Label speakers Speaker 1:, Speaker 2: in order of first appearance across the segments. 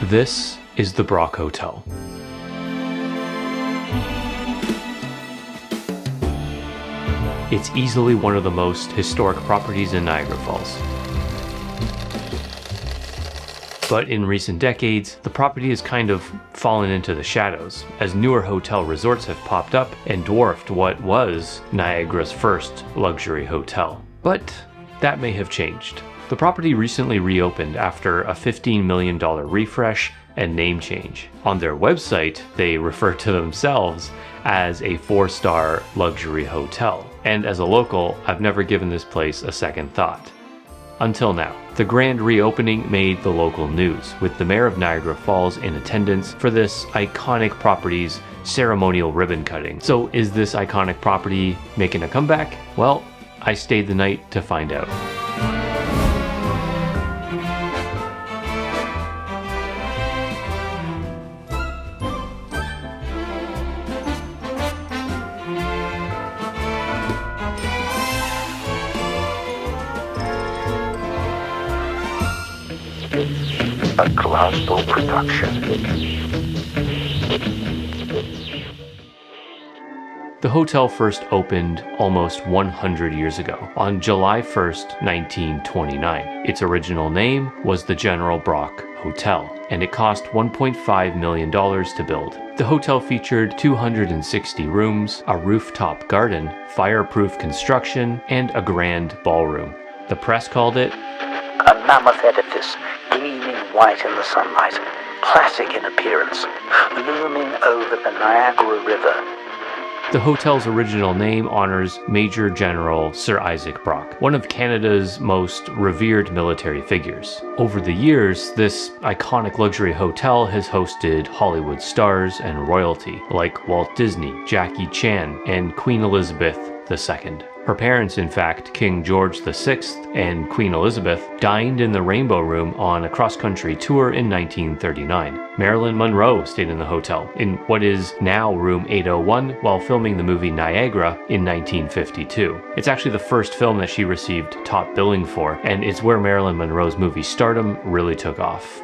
Speaker 1: This is the Brock Hotel. It's easily one of the most historic properties in Niagara Falls. But in recent decades, the property has kind of fallen into the shadows as newer hotel resorts have popped up and dwarfed what was Niagara's first luxury hotel. But that may have changed. The property recently reopened after a $15 million refresh and name change. On their website, they refer to themselves as a 4-star luxury hotel. And as a local, I've never given this place a second thought. Until now. The grand reopening made the local news, with the mayor of Niagara Falls in attendance for this iconic property's ceremonial ribbon cutting. So is this iconic property making a comeback? Well, I stayed the night to find out.
Speaker 2: A Glasgow production.
Speaker 1: The hotel first opened almost 100 years ago, on July 1st, 1929. Its original name was the General Brock Hotel, and it cost $1.5 million to build. The hotel featured 260 rooms, a rooftop garden, fireproof construction, and a grand ballroom. The press called it
Speaker 2: A mammoth edifice, gleaming white in the sunlight, classic in appearance, looming over the Niagara River.
Speaker 1: The hotel's original name honors Major General Sir Isaac Brock, one of Canada's most revered military figures. Over the years, this iconic luxury hotel has hosted Hollywood stars and royalty like Walt Disney, Jackie Chan, and Queen Elizabeth II. Her parents, in fact, King George VI and Queen Elizabeth, dined in the Rainbow Room on a cross-country tour in 1939. Marilyn Monroe stayed in the hotel, in what is now room 801, while filming the movie Niagara in 1952. It's actually the first film that she received top billing for, and it's where Marilyn Monroe's movie stardom really took off.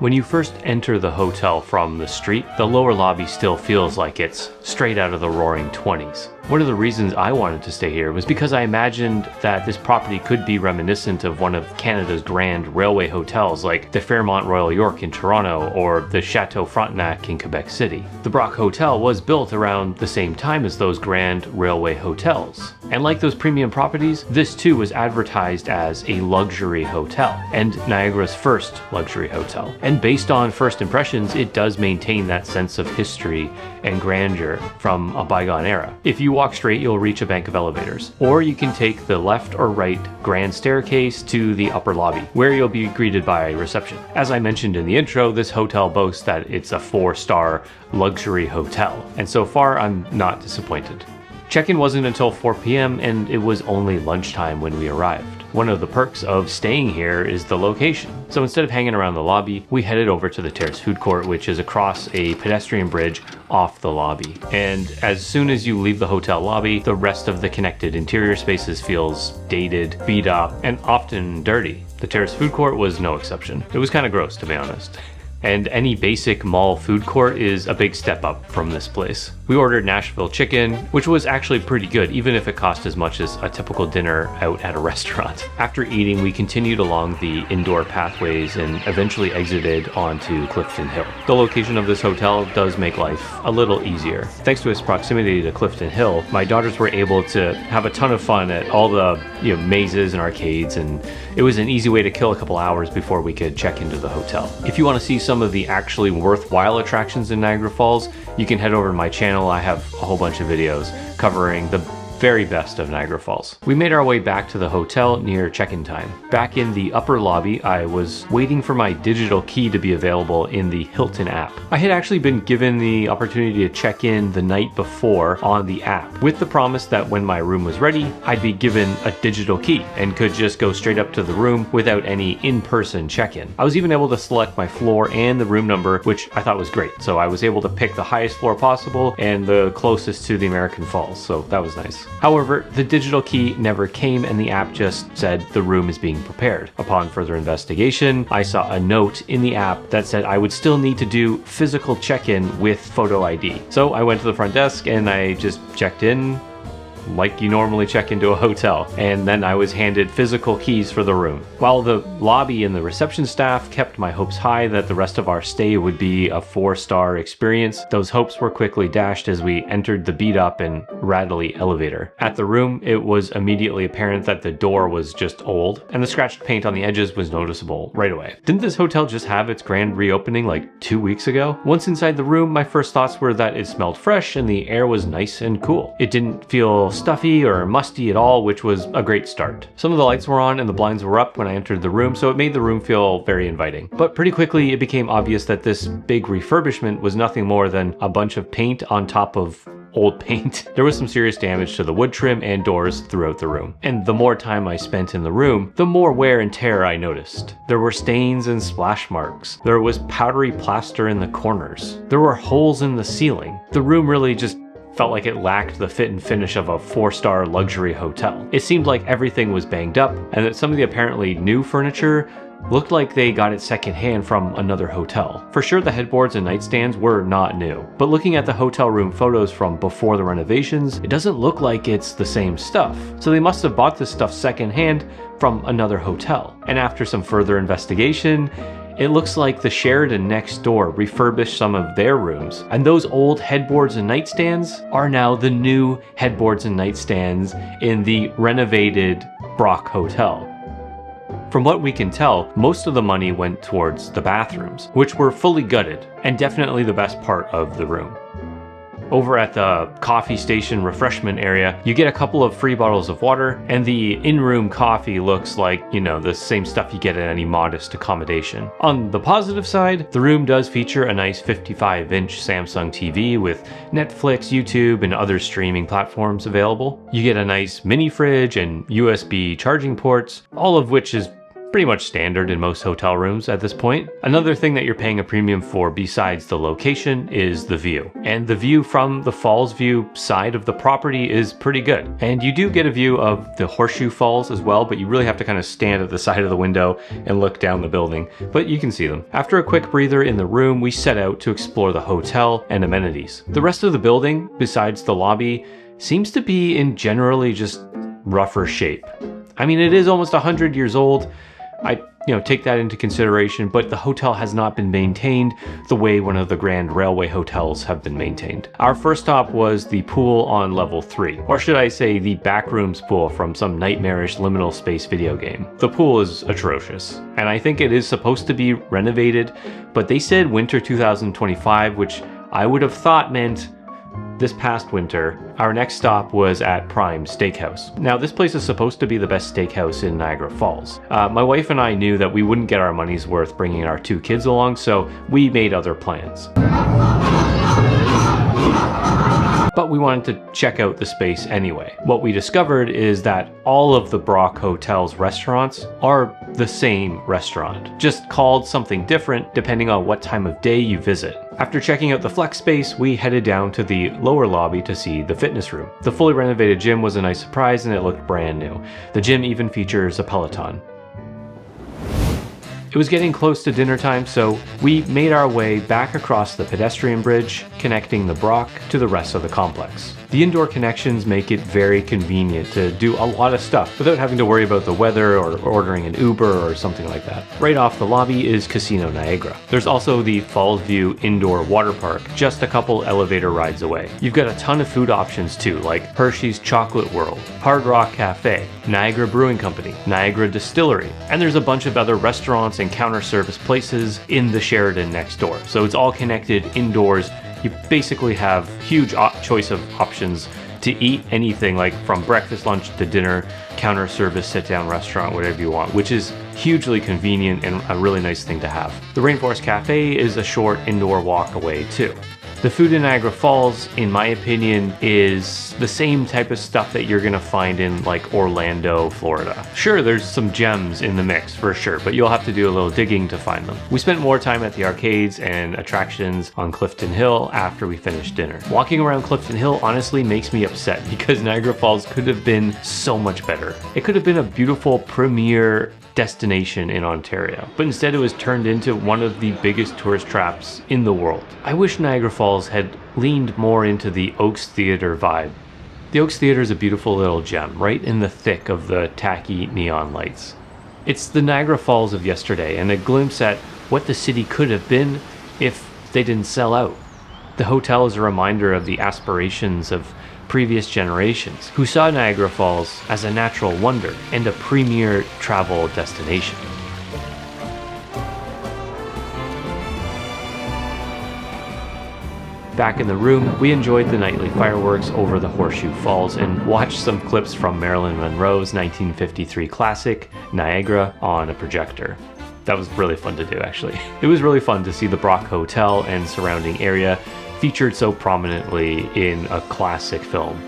Speaker 1: When you first enter the hotel from the street, the lower lobby still feels like it's straight out of the roaring 20s. One of the reasons I wanted to stay here was because I imagined that this property could be reminiscent of one of Canada's grand railway hotels like the Fairmont Royal York in Toronto or the Chateau Frontenac in Quebec City. The Brock Hotel was built around the same time as those grand railway hotels. And like those premium properties, this too was advertised as a luxury hotel, and Niagara's first luxury hotel. And based on first impressions, it does maintain that sense of history and grandeur from a bygone era. If you walk straight, you'll reach a bank of elevators, or you can take the left or right grand staircase to the upper lobby, where you'll be greeted by reception. As I mentioned in the intro, this hotel boasts that it's a 4-star luxury hotel, and so far I'm not disappointed. Check-in wasn't until 4 p.m. and it was only lunchtime when we arrived. One of the perks of staying here is the location. So instead of hanging around the lobby, we headed over to the Terrace Food Court, which is across a pedestrian bridge off the lobby. And as soon as you leave the hotel lobby, the rest of the connected interior spaces feels dated, beat up, and often dirty. The Terrace Food Court was no exception. It was kind of gross, to be honest. And any basic mall food court is a big step up from this place. We ordered Nashville chicken, which was actually pretty good, even if it cost as much as a typical dinner out at a restaurant. After eating, we continued along the indoor pathways and eventually exited onto Clifton Hill. The location of this hotel does make life a little easier. Thanks to its proximity to Clifton Hill, my daughters were able to have a ton of fun at all the mazes and arcades, and it was an easy way to kill a couple hours before we could check into the hotel. If you want to see some of the actually worthwhile attractions in Niagara Falls, you can head over to my channel. I have a whole bunch of videos covering the very best of Niagara Falls. We made our way back to the hotel near check-in time. Back in the upper lobby, I was waiting for my digital key to be available in the Hilton app. I had actually been given the opportunity to check in the night before on the app, with the promise that when my room was ready, I'd be given a digital key and could just go straight up to the room without any in-person check-in. I was even able to select my floor and the room number, which I thought was great. So I was able to pick the highest floor possible and the closest to the American Falls, so that was nice. However, the digital key never came and the app just said the room is being prepared. Upon further investigation, I saw a note in the app that said I would still need to do physical check-in with photo ID. So I went to the front desk and I just checked in like you normally check into a hotel, and then I was handed physical keys for the room. While the lobby and the reception staff kept my hopes high that the rest of our stay would be a 4-star experience, those hopes were quickly dashed as we entered the beat-up and rattly elevator. At the room, it was immediately apparent that the door was just old, and the scratched paint on the edges was noticeable right away. Didn't this hotel just have its grand reopening like 2 weeks ago? Once inside the room, my first thoughts were that it smelled fresh and the air was nice and cool. It didn't feel stuffy or musty at all, which was a great start. Some of the lights were on and the blinds were up when I entered the room, so it made the room feel very inviting. But pretty quickly it became obvious that this big refurbishment was nothing more than a bunch of paint on top of old paint. There was some serious damage to the wood trim and doors throughout the room. And the more time I spent in the room, the more wear and tear I noticed. There were stains and splash marks. There was powdery plaster in the corners. There were holes in the ceiling. The room really just felt like it lacked the fit and finish of a 4-star luxury hotel. It seemed like everything was banged up, and that some of the apparently new furniture looked like they got it secondhand from another hotel. For sure, the headboards and nightstands were not new, but looking at the hotel room photos from before the renovations, it doesn't look like it's the same stuff. So they must have bought this stuff secondhand from another hotel. And after some further investigation, it looks like the Sheraton next door refurbished some of their rooms, and those old headboards and nightstands are now the new headboards and nightstands in the renovated Brock Hotel. From what we can tell, most of the money went towards the bathrooms, which were fully gutted, and definitely the best part of the room. Over at the coffee station refreshment area, you get a couple of free bottles of water, and the in-room coffee looks like, you know, the same stuff you get at any modest accommodation. On the positive side, the room does feature a nice 55-inch Samsung TV with Netflix, YouTube, and other streaming platforms available. You get a nice mini fridge and USB charging ports, all of which is pretty much standard in most hotel rooms at this point. Another thing that you're paying a premium for besides the location is the view. And the view from the Falls View side of the property is pretty good. And you do get a view of the Horseshoe Falls as well, but you really have to kind of stand at the side of the window and look down the building, but you can see them. After a quick breather in the room, we set out to explore the hotel and amenities. The rest of the building, besides the lobby, seems to be in generally just rougher shape. I mean, it is almost 100 years old. I take that into consideration, but the hotel has not been maintained the way one of the Grand Railway hotels have been maintained. Our first stop was the pool on level 3, or should I say the backrooms pool from some nightmarish liminal space video game. The pool is atrocious, and I think it is supposed to be renovated, but they said winter 2025, which I would have thought meant this past winter. Our next stop was at Prime Steakhouse. Now, this place is supposed to be the best steakhouse in Niagara Falls. My wife and I knew that we wouldn't get our money's worth bringing our 2 kids along, so we made other plans. But we wanted to check out the space anyway. What we discovered is that all of the Brock Hotel's restaurants are the same restaurant, just called something different depending on what time of day you visit. After checking out the flex space, we headed down to the lower lobby to see the fitness room. The fully renovated gym was a nice surprise and it looked brand new. The gym even features a Peloton. It was getting close to dinner time, so we made our way back across the pedestrian bridge, connecting the Brock to the rest of the complex. The indoor connections make it very convenient to do a lot of stuff without having to worry about the weather or ordering an Uber or something like that. Right off the lobby is Casino Niagara. There's also the Falls View Indoor Water Park, just a couple elevator rides away. You've got a ton of food options too, like Hershey's Chocolate World, Hard Rock Cafe, Niagara Brewing Company, Niagara Distillery, and there's a bunch of other restaurants and counter service places in the Sheraton next door. So it's all connected indoors. You basically have huge choice of options to eat anything, like from breakfast, lunch to dinner, counter service, sit-down restaurant, whatever you want, which is hugely convenient and a really nice thing to have. The Rainforest Cafe is a short indoor walk away too. The food in Niagara Falls, in my opinion, is the same type of stuff that you're gonna find in like Orlando, Florida. Sure, there's some gems in the mix for sure, but you'll have to do a little digging to find them. We spent more time at the arcades and attractions on Clifton Hill after we finished dinner. Walking around Clifton Hill honestly makes me upset because Niagara Falls could have been so much better. It could have been a beautiful premier destination in Ontario, but instead it was turned into one of the biggest tourist traps in the world. I wish Niagara Falls had leaned more into the Oaks Theatre vibe. The Oaks Theatre is a beautiful little gem right in the thick of the tacky neon lights. It's the Niagara Falls of yesterday and a glimpse at what the city could have been if they didn't sell out. The hotel is a reminder of the aspirations of previous generations who saw Niagara Falls as a natural wonder and a premier travel destination. Back in the room, we enjoyed the nightly fireworks over the Horseshoe Falls and watched some clips from Marilyn Monroe's 1953 classic, Niagara, on a projector. That was really fun to do, actually. It was really fun to see the Brock Hotel and surrounding area featured so prominently in a classic film.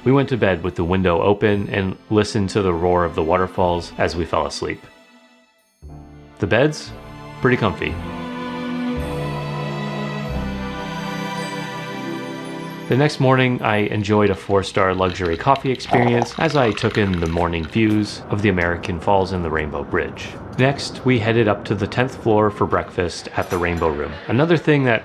Speaker 1: We went to bed with the window open and listened to the roar of the waterfalls as we fell asleep. The beds? Pretty comfy. The next morning, I enjoyed a 4-star luxury coffee experience as I took in the morning views of the American Falls and the Rainbow Bridge. Next, we headed up to the 10th floor for breakfast at the Rainbow Room. Another thing that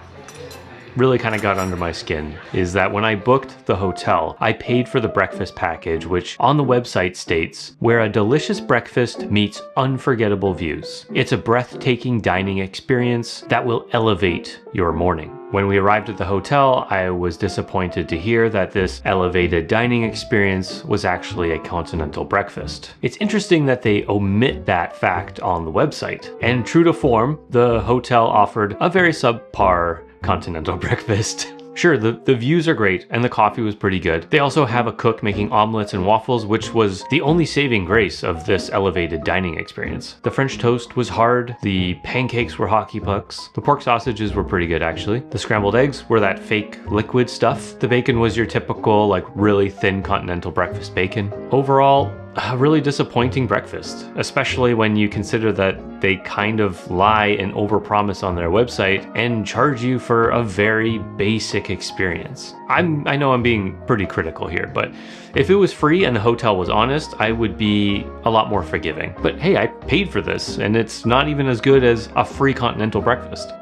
Speaker 1: really kind of got under my skin is that when I booked the hotel, I paid for the breakfast package, which on the website states, where a delicious breakfast meets unforgettable views. It's a breathtaking dining experience that will elevate your morning. When we arrived at the hotel, I was disappointed to hear that this elevated dining experience was actually a continental breakfast. It's interesting that they omit that fact on the website. And true to form, the hotel offered a very subpar continental breakfast. Sure, the views are great and the coffee was pretty good. They also have a cook making omelets and waffles, which was the only saving grace of this elevated dining experience. The French toast was hard, the pancakes were hockey pucks, the pork sausages were pretty good actually. The scrambled eggs were that fake liquid stuff. The bacon was your typical like really thin continental breakfast bacon. Overall, a really disappointing breakfast, especially when you consider that they kind of lie and overpromise on their website and charge you for a very basic experience. I know I'm being pretty critical here, but if it was free and the hotel was honest, I would be a lot more forgiving. But hey, I paid for this and it's not even as good as a free continental breakfast.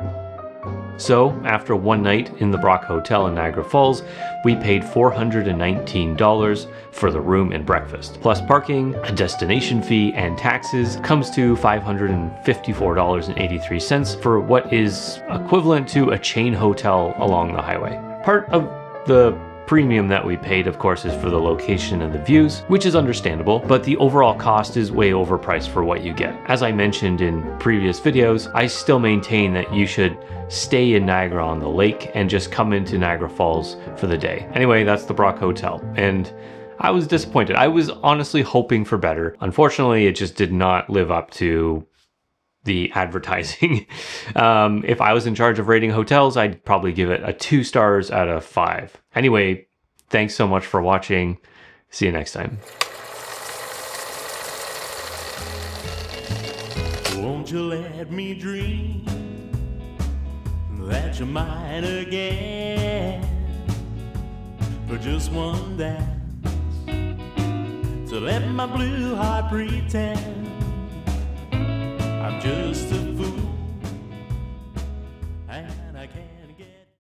Speaker 1: So, after one night in the Brock Hotel in Niagara Falls, we paid $419 for the room and breakfast. Plus parking, a destination fee, and taxes comes to $554.83 for what is equivalent to a chain hotel along the highway. Part of the premium that we paid, of course, is for the location and the views, which is understandable, but the overall cost is way overpriced for what you get. As I mentioned in previous videos, I still maintain that you should stay in Niagara-on-the-Lake and just come into Niagara Falls for the day. Anyway, that's the Brock Hotel, and I was disappointed. I was honestly hoping for better. Unfortunately, it just did not live up to the advertising. If I was in charge of rating hotels, I'd probably give it a 2 stars out of 5. Anyway, thanks so much for watching. See you next time.
Speaker 3: Won't you let me dream that you're mine again for just one dance, to let my blue heart pretend I'm just a fool